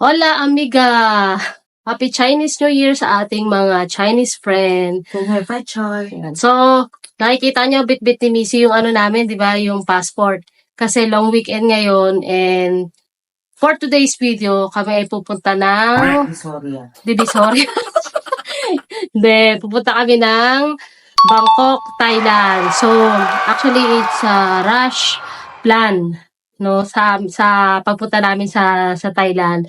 Hola, amiga! Happy Chinese New Year sa ating mga Chinese friend. Ayan. So, nakikita nyo bit-bit ni Missy yung ano namin, di ba? Yung passport. Kasi long weekend ngayon and for today's video, kami ay pupunta ng Divisoria. Hindi, pupunta kami ng Bangkok, Thailand. So, actually, it's a rush plan, no, sa pagpunta namin sa Thailand.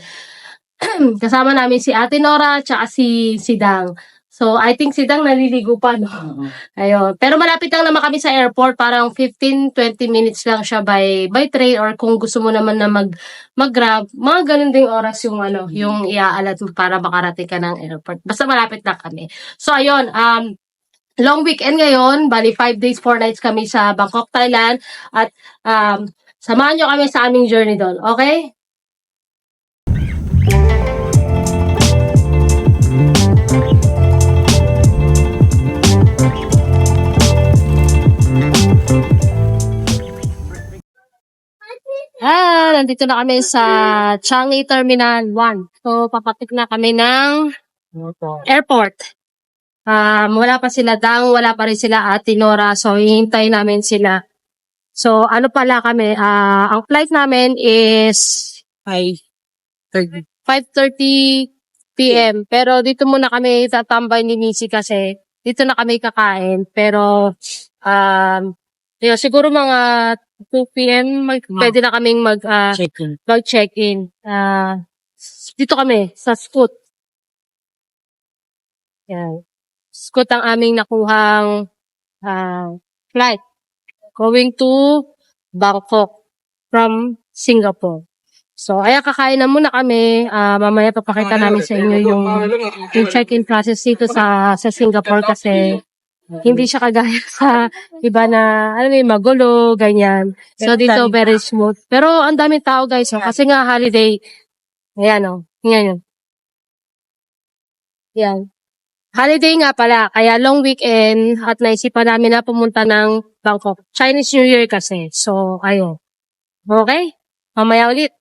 Kasama namin si Ate Nora tsaka si Dang. So, I think si Dang naliligo pa, no? Ayun. Pero malapit lang naman kami sa airport. Parang 15-20 minutes lang siya by train or kung gusto mo naman na mag-grab, mga ganun ding oras yung ano, yung iaalat mo para makarating ka ng airport. Basta malapit lang kami. So, ayun, long weekend ngayon, bali 5 days, 4 nights kami sa Bangkok, Thailand. At samahan nyo kami sa aming journey doon. Okay? Nandito na kami sa Changi Terminal 1. So, papatik na kami ng airport. Wala pa sila Dang, wala pa rin sila Ate Nora. So, hihintay namin sila. So, ano pala kami, ang flight namin is 5:30 p.m. Pero dito muna kami tatambay ni Nisi kasi dito na kami kakain. Pero, yun, siguro mga 2 p.m. Pwede na kaming mag-check-in. Dito kami, sa Scoot. Yan. Scoot ang aming nakuhang flight. Going to Bangkok from Singapore. So, ayan, kakain na muna kami. Mamaya papakita namin sa inyo yung check-in process dito sa Singapore kasi hindi siya kagaya sa iba na, magulo, ganyan. So, dito, very smooth. Pero, ang daming tao, guys. Kasi nga, holiday. Ayan, Yan. Yan. Holiday nga pala. Kaya, long weekend. At naisipan namin na pumunta ng Bangkok. Chinese New Year kasi. So, ayun. Okay? Mamaya ulit.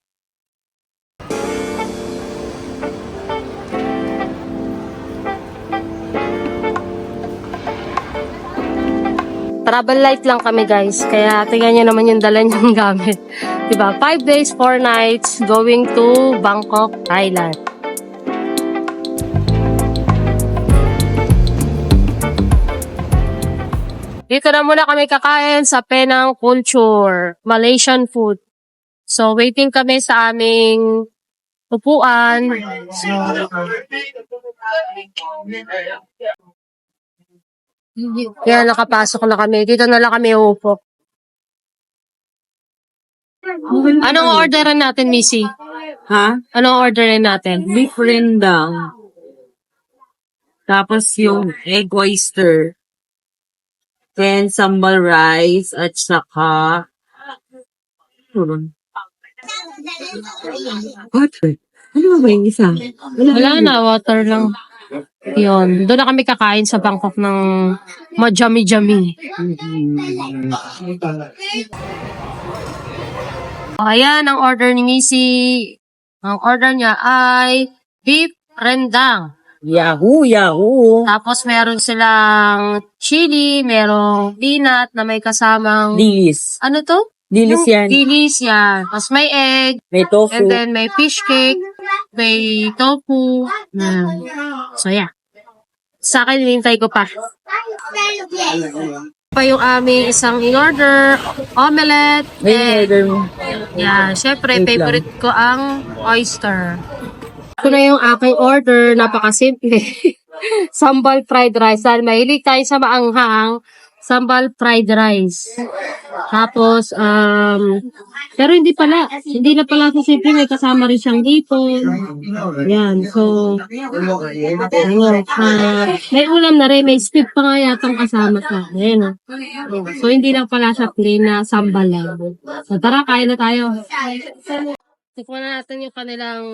Travel light lang kami, guys. Kaya tingnan nyo naman yung dala niyong gamit. Diba? 5 days, 4 nights going to Bangkok, Thailand. Dito na muna kami kakain sa Penang Culture, Malaysian food. So, waiting kami sa aming upuan. So, kaya nakapasok na kami. Dito na lang kami upo. Anong orderan natin, Missy? Ha? Anong orderan natin? Beef rendang. Tapos yung egg oyster. Then sambal rice at saka water. Ano ba yung isa? Wala na, water lang. Yun. Doon na kami kakain sa Bangkok ng majami-jami. Ayan, ang order ni Missy. Ang order niya ay beef rendang. Yahoo! Yahoo! Tapos meron silang chili, merong peanut na may kasamang... Dilis. Ano to? Dilis yan. Dilis yan. Tapos may egg. May tofu. And then may fish cake. May tofu. So yeah. Sa akin, nilintay ko pa. Pa yung aming isang in-order, omelette. May order mo. Yeah, syempre, Wait favorite ko ang oyster. Ito na yung aking order, napakasimple. Sambal fried rice. Dahil mahilig tayo sa maanghang, sambal fried rice. Tapos, pero hindi na pala sa simple, may kasama rin siyang hipon. Yan, so, may ulam na rin, may steak pa nga yatang kasama sa akin. So, hindi lang pala siya plain na sambal lang. So, tara, kain na tayo. Tikman na natin yung kanilang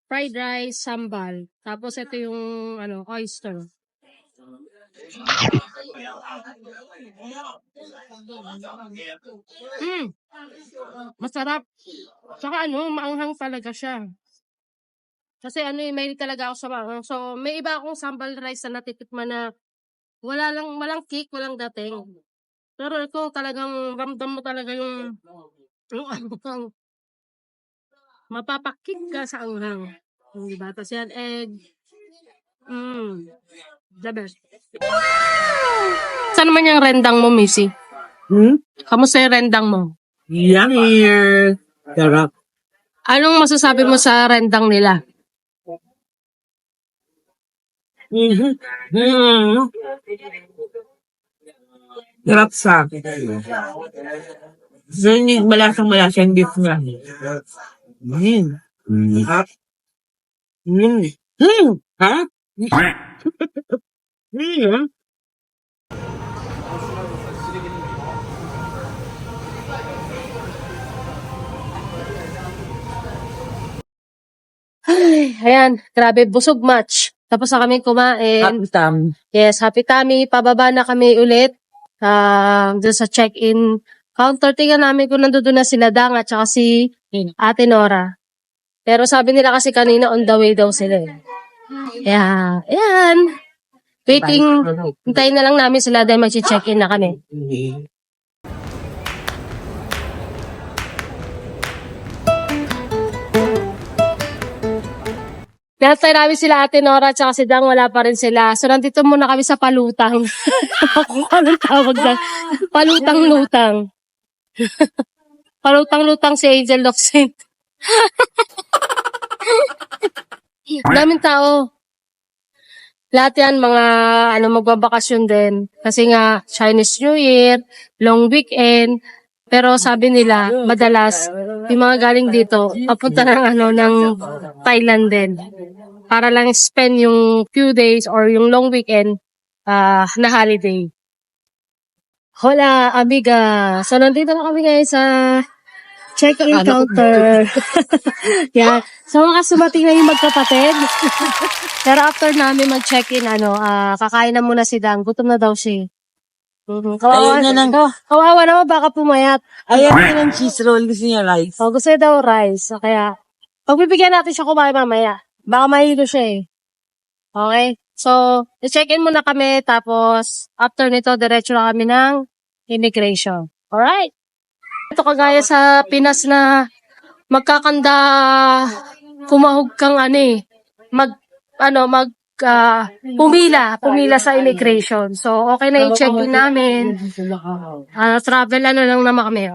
fried rice, sambal. Tapos ito yung oyster. Masarap. Saka maanghang talaga siya. Kasi mahilig talaga ako sa maanghang. So, may iba akong sambal rice na natitikman na walang kick, walang dating. Pero ito talagang ramdam mo talaga yung anghang. Mapapakik ka sa anghang. Diba? Tapos yan, egg. The best. Saan naman yung rendang mo, Missy? Kamusta yung rendang mo? Yummy! Sarap. Anong masasabi mo sa rendang nila? Sarap sa. So, yung malasang beef nga. Ha? Ayan, grabe, busog match. Tapos na kami kumain. Kapitam. Yes, happy tummy. Pababa na kami ulit. Doon sa check-in counter. Tingnan namin kung nandoon na sila Dang at saka si Ate Nora. Pero sabi nila kasi kanina on the way daw sila. Yeah, ayan. Waiting. Hintayin na lang namin sila dahil mag-check-in na kami. Nantay namin sila Ate Nora at saka si Dang, wala pa rin sila. So, nandito muna kami sa palutang. Kung anong tawag na. Palutang-lutang. Palutang-lutang si Angel Locsin. Daming tao. Lahat yan, mga magbabakasyon din. Kasi nga, Chinese New Year, long weekend. Pero sabi nila, madalas, yung mga galing dito, papunta ng Thailand din. Para lang spend yung few days or yung long weekend na holiday. Hola, amiga. So, nandito na kami ngayon sa check-in counter. Yan. So, makasumating na yung magkapatid. Pero after namin mag-check-in, kakain na muna si Dang. Gutom na daw siya. Kawawa Ayun na lang. Kawawa naman, baka pumayat. Ayan na ng cheese roll. Gusto niya rice. So, gusto niya daw rice. So, kaya, pagbibigyan natin siya kumain mamaya. Baka mahilo siya eh. Okay? So, i-check-in muna kami. Tapos, after nito, diretso na kami ng immigration. Alright? Ito kagaya sa Pinas na magkakanda, kumahog kang pumila sa immigration. So, okay na yung check-in namin. Travel lang naman kami.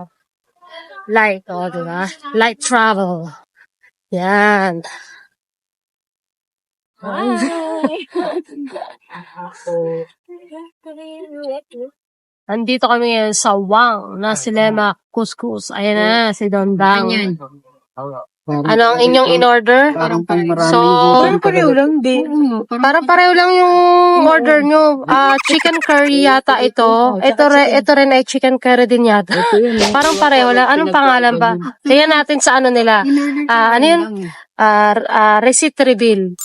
Light, diba? Light travel. Yan. Andito kami ngayon sa Wang na Silema Couscous. Ayan na, si Dondang. Ano ang inyong in-order? Parang pang marami. So, Pareho lang din. parang pareho lang yung order nyo. Chicken curry yata ito. Ito rin ay chicken curry din yata. Parang pareho lang. Anong pangalan ba? Tingnan natin sa ano nila. Ano yun? Receipt reveal.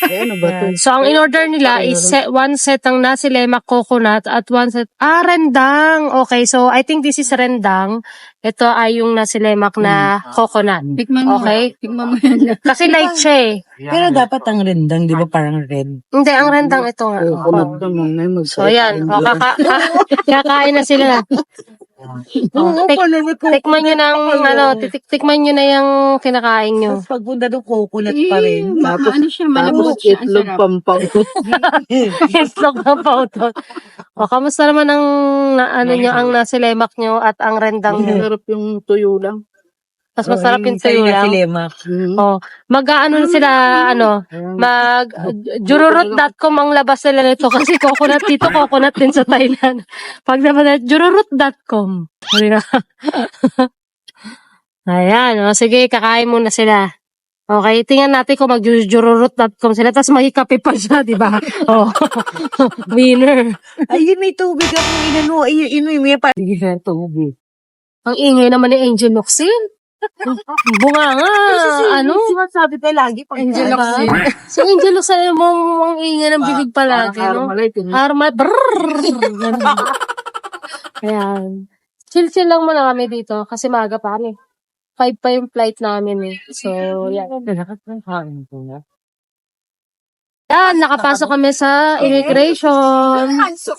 Yan. So, ang in-order nila is one set ng nasi lemak coconut at one set, rendang. Okay, so I think this is rendang. Ito ay yung nasi lemak na coconut. Tikman mo. Okay? Tikman mo yan. Kasi light siya eh. Pero dapat ang rendang, di ba parang red? Hindi, ang rendang ito nga. So, yan. Kakain na sila. Tikman nyo ng, tikman nyo na yung kinakain nyo. Tapos pagpunta doon, coconut pa rin. Ano siya, malambot siya. Ang sarap. Islog na pautot. O, kamusta naman ang, ang nasilemak nyo at ang rendang nyo? Sarap yung tuyo lang. Mas masarap yung tuyo lang. Oh, mag-ano na sila, jururut.com ang labas nila nito kasi coconut dito, coconut din sa Thailand. Pag naman, jururut.com. Ayan, sige, kakain muna sila. Okay, tingnan natin kung mag-jururut.com sila, tapos makikape pa siya, di ba? Oh, winner. Ayun, may tubig ako inano. Ayun, may pa. Tubig. Ang ingay naman ni Angel Locsin. Bunga nga. Ano? Sabi tayo lagi pag Angel Diba? Oxy. Si Angel Lozano mong ingay ng bibig palagi, no? Harma, brrrr. Ayan. Chill-chill lang muna kami dito kasi maaga pa kami. 5 pa yung flight namin eh. So, yan. Yan, nakapasok kami sa immigration. Yan, so,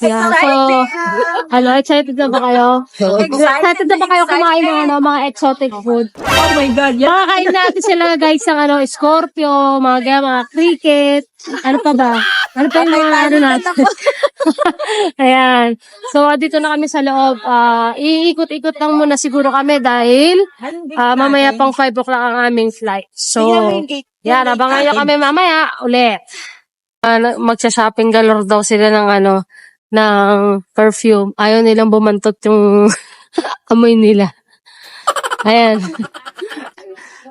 excited na ba kayo? Excited na ba kayo kumain ng mga exotic food? Oh my God, yeah. Makakain natin sila guys ng scorpio, mga cricket. Ano pa ba? Ano pa yung mga natin? Ayan. So, dito na kami sa loob. Iikot-ikot lang muna siguro kami dahil mamaya pang 5 o'clock ang aming flight. So, yan, abangan nyo kami mamaya ulit. Magsha-shopping galore daw sila ng perfume. Ayaw nilang bumantot yung amoy nila. Ayan.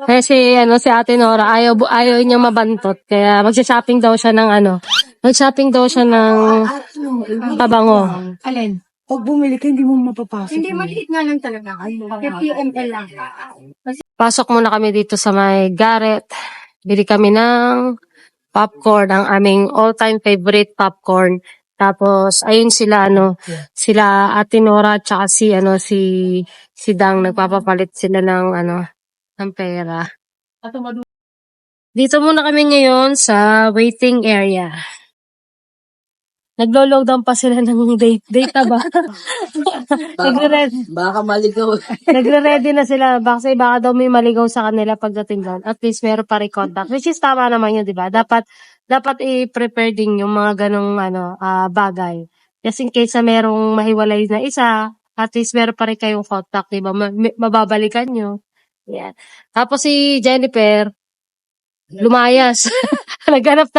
Kasi si Ate Nora, ayaw niya mabantot. Kaya magsha-shopping daw siya ng mag-shopping daw siya ng pabango. Alin? Pag bumili ka, hindi mo mapapasok. Hindi, maliit nga lang talaga. 50 ml lang. Pasok muna kami dito sa may Garrett. Bili kami ng popcorn, ang aming all-time favorite popcorn. Tapos, ayun sila, sila Ate Nora, tsaka si Dang, nagpapapalit sila ng pera. Dito muna kami ngayon sa waiting area. Naglo-lockdown pa sila ng data ba? Baka maligaw. Nagre-ready na sila. Baka daw may maligaw sa kanila pagdating doon. At least meron pa rin contact. Which is tama naman yun, di ba? Dapat i-prepare din yung mga ganong bagay. Just in case na merong mahiwalay na isa, at least meron pa rin kayong contact, di ba? Mababalikan nyo. Yan. Tapos si Jennifer, lumayas. Naghanap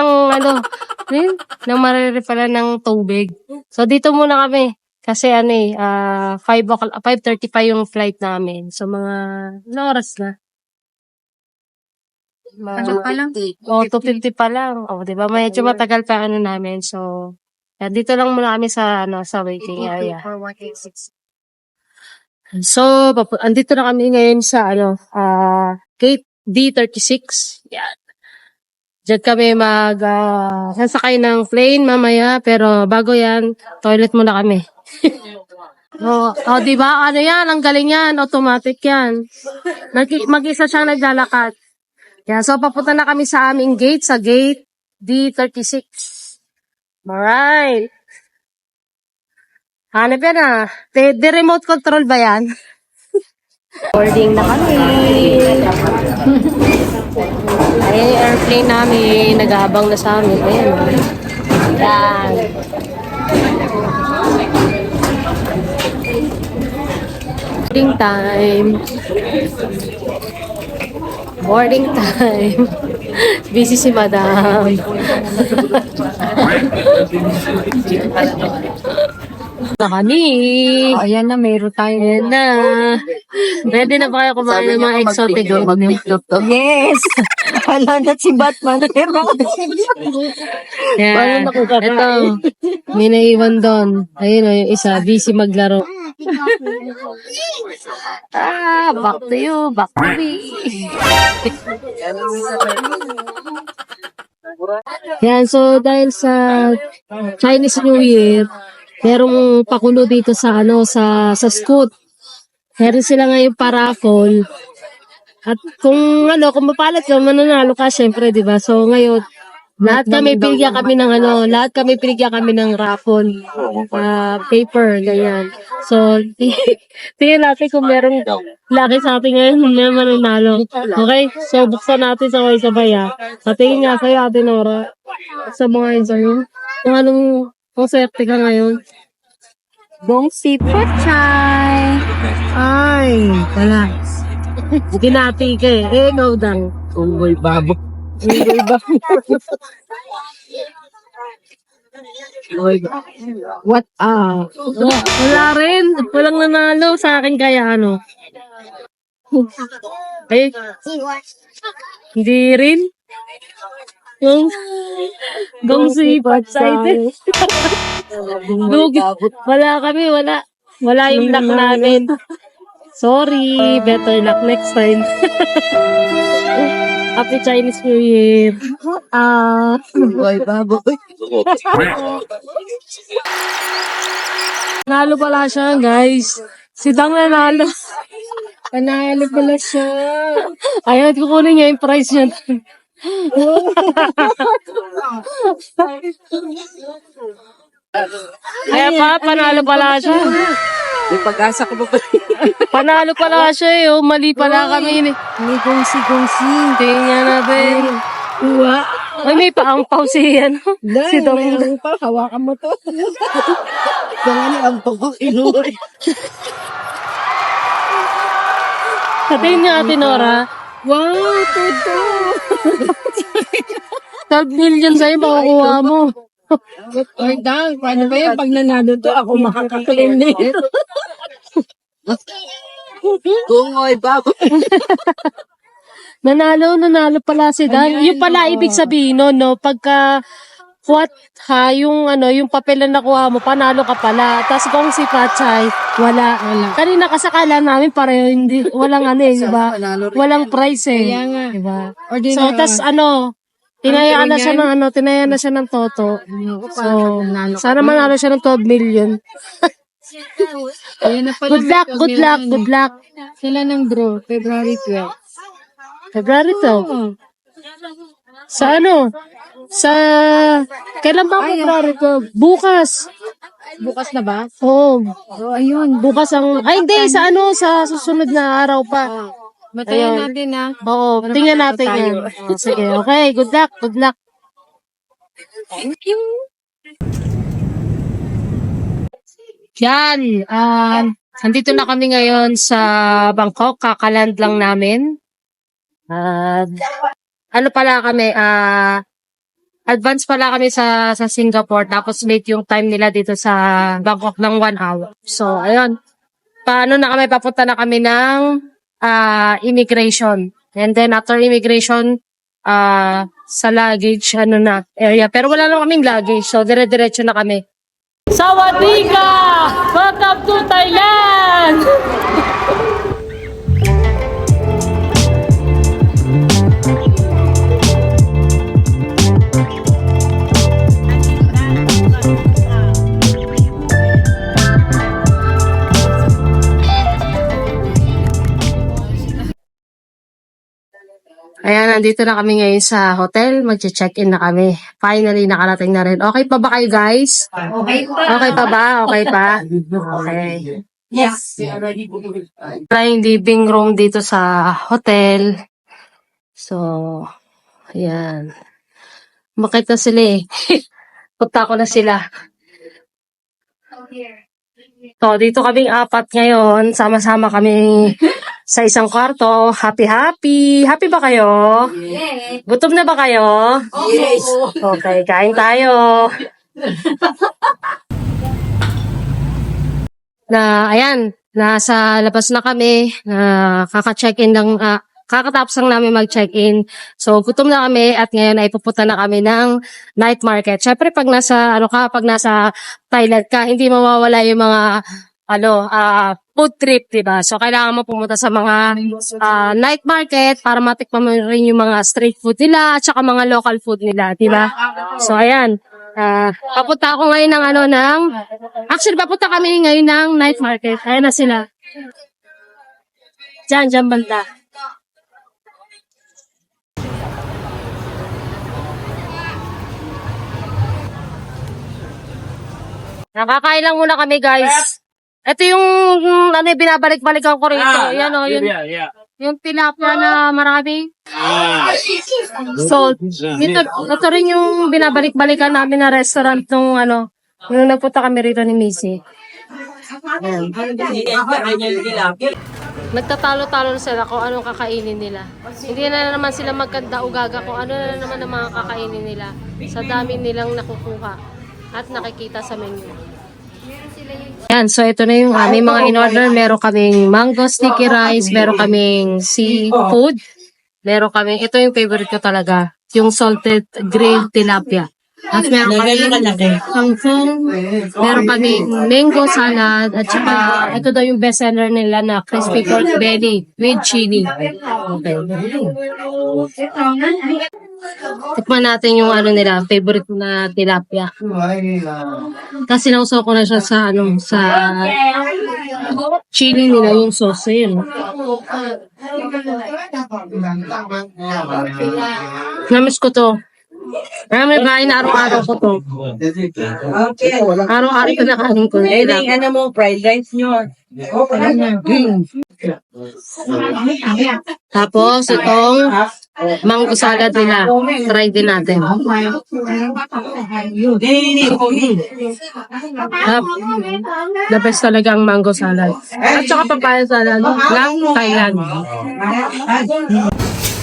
ng mariripalan ng tubig. So, dito muna kami. Kasi 5:30 pa yung flight namin. So, mga oras na? Ano pa lang? 2:50 pa lang. Diba? Medyo matagal pa namin. So, dito lang muna kami sa waiting area. So, andito na kami ngayon sa gate D36. Yan. Diyan kami sasakay ng plane mamaya, pero bago yan, toilet muna kami. Diba? Yan? Ang galing yan. Automatic yan. Mag-isa siyang naglalakad. Yan. So, papunta na kami sa aming gate, sa gate D36. Alright. Hanap yan The remote control ba yan? Boarding na kami. Ayan yung airplane namin. Nag-aabang na sa amin. Ayan. Yan. Boarding time. Boarding time. Busy si Madam. Na kami. Ayan na, mayroon tayo. Ayan na. Ready na ba kayo kumain ng mga exotic? Yes! Wala na si Batman. Yan. Ito. May naiwan doon. Ayun yung isa. Busy maglaro. Back to you. Back to me. Yan. So, dahil sa Chinese New Year, merong pakulo dito sa sa Scoot. Meron sila ngayon paraffol. At kung mapalat ka, mananalo ka syempre, 'di ba? So ngayon, lahat kami pinigyan kami ng raffle. Paper ganyan. So tingnan natin kung merong laki sa atin ngayon na mananalo. Okay? So buksan natin sabay-sabay Patingin nga sa'yo, Ate Nora. Sa mga sa'yo. Kung swerte ka ngayon. Bong si Pachay. Ay, wala. Ginati ka ikaw dang. Unggoy babo. Unggoy ba? What Wala rin. Walang nanalo sa akin kaya Ay, hindi rin. Gong si Pachay. Wala kami, wala. Wala yung luck namin. Sorry, better luck next time. Happy Chinese New Year. Boy, baboy. Nalo pala siya, guys. Si Dang nanalo. Panalo pala siya. Ayaw, kukunin niya yung prize niya. Kaya pa, panalo pala siya. May pag-asa ko ba? Panalo pala siya eh. Oh, mali pala kami. May gongsi-gongsi. Tingnan natin. Uwa. Ay, may paangpaw si, ano, si Dong. Mayroon pa. Hawakan mo to. Gangan ang pag-inuwi. Sabihin niya, Ate Nora, Wow, todo. 12 million sa'yo, makukuha mo. Ay, Dang, paano ba yan? Pag nanalo to, ako makakaklaim nito. Gungoy, baboy. Nanalo pala si Dan. Yung pala, ibig sabihin nun, no, pagka, what, ha, yung, ano, yung papel na nakuha mo, panalo ka pala. Tapos kung si Pachay, wala. Kanina kasakala namin, pareho, hindi, walang ano eh, diba? Walang price eh. Kaya nga. Diba? Or So, tas ano, tinayaan na siya ng ano, tinayaan na siya ng toto. So, sana manalo siya ng 12 million. Ayan na pala. Good luck, good luck, good luck. Sila ng draw, February 12. February to. Sa ano? Sa, kailan ba February to? Bukas. Bukas na ba? Oo. Oh, ayun. Bukas ang, ay hindi, sa ano, sa susunod na araw pa. Matayin Ayun. natin ha. Oo, tingnan natin yan. Oh, sige, okay, good luck, good luck. Thank you. Yan, nandito na kami ngayon sa Bangkok, kakaland lang namin. Ano pala kami, advance pala kami sa Singapore, tapos late yung time nila dito sa Bangkok ng 1 hour. So, ayun, paano na kami, papunta na kami ng immigration. And then after immigration, sa luggage, ano na, area. Pero wala lang kaming luggage, so dire-diretso na kami. Sawadika! Welcome to Thailand! Ayan, nandito na kami ngayon sa hotel. Mag-check-in na kami. Finally, nakarating na rin. Okay pa ba kayo, guys? Okay pa. Okay pa ba? Okay pa? Okay. Yes. Ito yung living room dito sa hotel. So, ayan. Bakit na sila eh. Punta ko na sila. So, dito kaming 4 ngayon. Sama-sama kami sa isang kwarto. Happy. Happy ba kayo? Yes. Gutom na ba kayo? Yes. Okay, kain tayo. Ayan, nasa labas na kami. Kaka-check-in lang, kakatapos lang namin mag-check-in. So, gutom na kami at ngayon ay pupunta na kami ng night market. Syempre, pag nasa Thailand ka, hindi mawawala yung mga, food trip, diba? So, kailangan mo pumunta sa mga night market para matikman mo rin yung mga street food nila at saka mga local food nila, diba? So, ayan. Papunta ako ngayon actually, papunta kami ngayon ng night market. Ayan na sila. Diyan banda. Nakakain lang muna kami, guys. Ito yung binabalik-balikan ko rito. Yan o, yung tilapia na marami. So, ito rin yung binabalik-balikan namin na restaurant nung nung nagpunta kami rito ni Missy. Ayan. Nagtatalo-talo sila kung anong kakainin nila. Hindi na naman sila magkanda-ugaga kung ano na naman ang mga kakainin nila sa dami nilang nakukuha at nakikita sa menu. Yan, so ito na yung aming mga in-order. Meron kaming mango sticky rice, meron kaming seafood, meron kaming, ito yung favorite ko talaga, yung salted grilled tilapia. At meron kami kangkong, meron kami mango salad, at saka ito daw yung best seller nila na crispy pork belly with chili. Okay. Tikman natin yung ano nila, favorite na tilapia. Kasi nausaw ko na siya sa sa chili nila yung sauce yun. Namiss ko to. Marami kain na araw-araw ko to. Araw-araw ko nakain ko. Ano mo, fried rice nyo. Tapos itong mango salad nila. Try din natin. The best talaga ang mango salad. At saka papaya salad ng Thailand.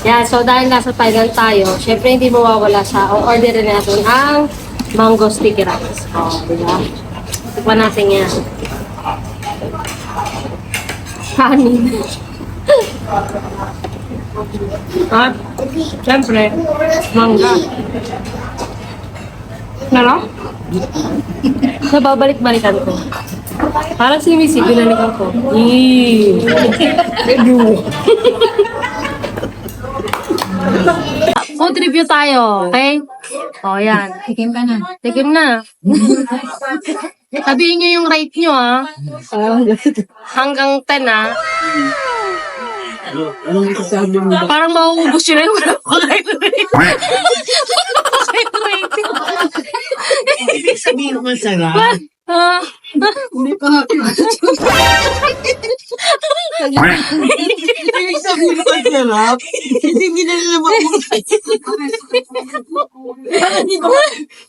Yeah, so dahil nasa Thailand tayo, syempre hindi mawawala sa orderin natin ang mango sticky rice. Diba? Tikman natin yan. Kanin. At, syempre, mangga. Nalo? Nababalik-balikan ko. Parang simisig, binalikan ko. Food review tayo, okay? O, yan. Tikim ka na. Tikim na. Sabihin nyo yung rate nyo, ha? Hanggang 10, ha? Parang mauubos yun na yung wala pa kayo rate. Ibig sabihin mo masarap. Hindi pa happy. Ibig sabihin mo masarap. Hindi na naman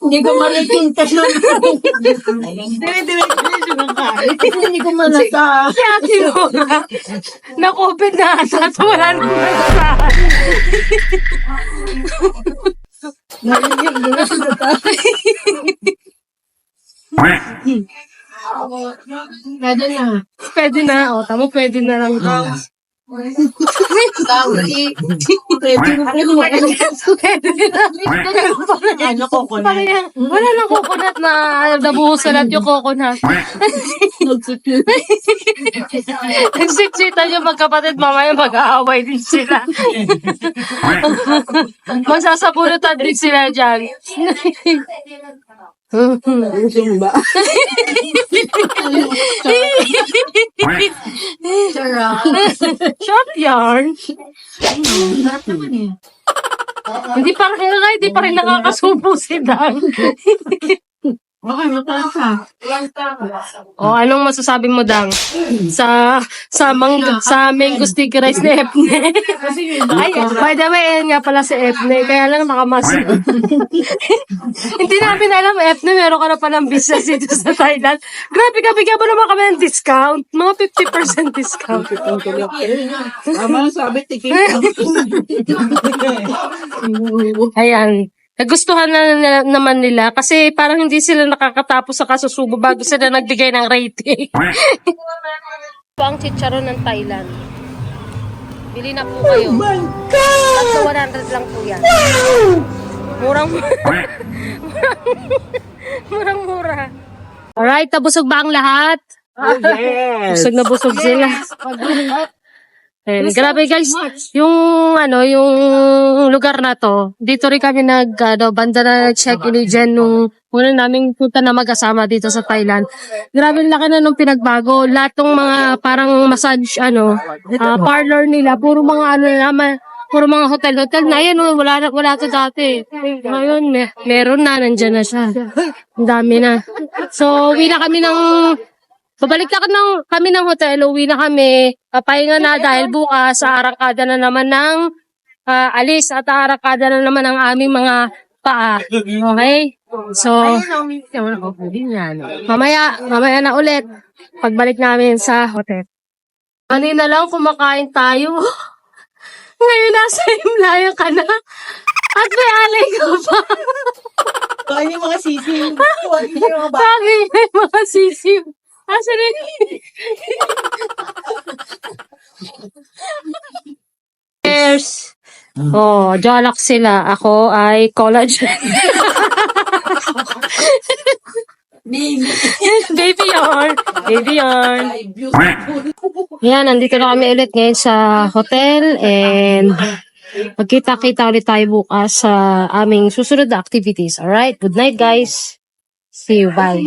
hindi ko maritinta siya. Hindi ko malasa. Kasi mo na-COVID na ata. So wala nang malasa. Pwede na. Pwede na. O, tamo pwede na lang. Pwede na. Ano coconut? Wala nang coconut na nabuhusan at yung coconut. Nagsiksitan yung magkapatid, mamaya mag-aaway din sila. Masasabunutan din sila dyan. Ba? Short yarn. Hindi pa rin nakakasubo si Dan. Okay, matasa. O, anong masasabi mo, Dang? Sa mango sticky rice ni Epne. Ay, by the way, yan nga pala si Epne. Kaya lang nakamas. Hindi namin alam, Epne, meron ka na palang business dito sa Thailand. Grabe ka, bigyan mo naman kami ng discount. Mga 50% discount. Tama, sabi, tikim. Ayan. Nagustuhan na naman nila kasi parang hindi sila nakakatapos sa kasusubo bago sila nagbigay ng rating. Ito ang chicharon ng Thailand. Bili na po kayo. Tatlo 100 lang po yan. Murang-mura. Alright, nabusog ba ang lahat? Oh, yes. Busog na busog sila. Grabe guys, yung lugar na to, dito rin kami banda na check-in dyan nung una naming punta na mag-asama dito sa Thailand. Grabe laki na nung pinagbago. Lahat ng mga parang massage, parlor nila, puro mga puro mga hotel na yan, wala to dati. Ngayon, meron na, nandyan na siya. Ang dami na. So, uwi na kami Babalik na kami ng hotel, uwi na kami, papahinga na dahil bukas sa arangkada na naman ng alis at arangkada na naman ang aming mga paa. Okay? So, mamaya na ulit pagbalik namin sa hotel. Kanina lang kumakain tayo. Ngayon nasa Himlaya ka na. At may alay ka pa. Bakit yung mga sisiw? Bakit may mga sisiw? Asan rin? Cheers! Oh, Jolak sila. Ako ay collagen. Baby yarn. Baby yarn. Yan, nandito na kami ulit ngayon sa hotel and magkita-kita ulit tayo bukas sa aming susunod na activities. Alright? Good night, guys. See you. Bye.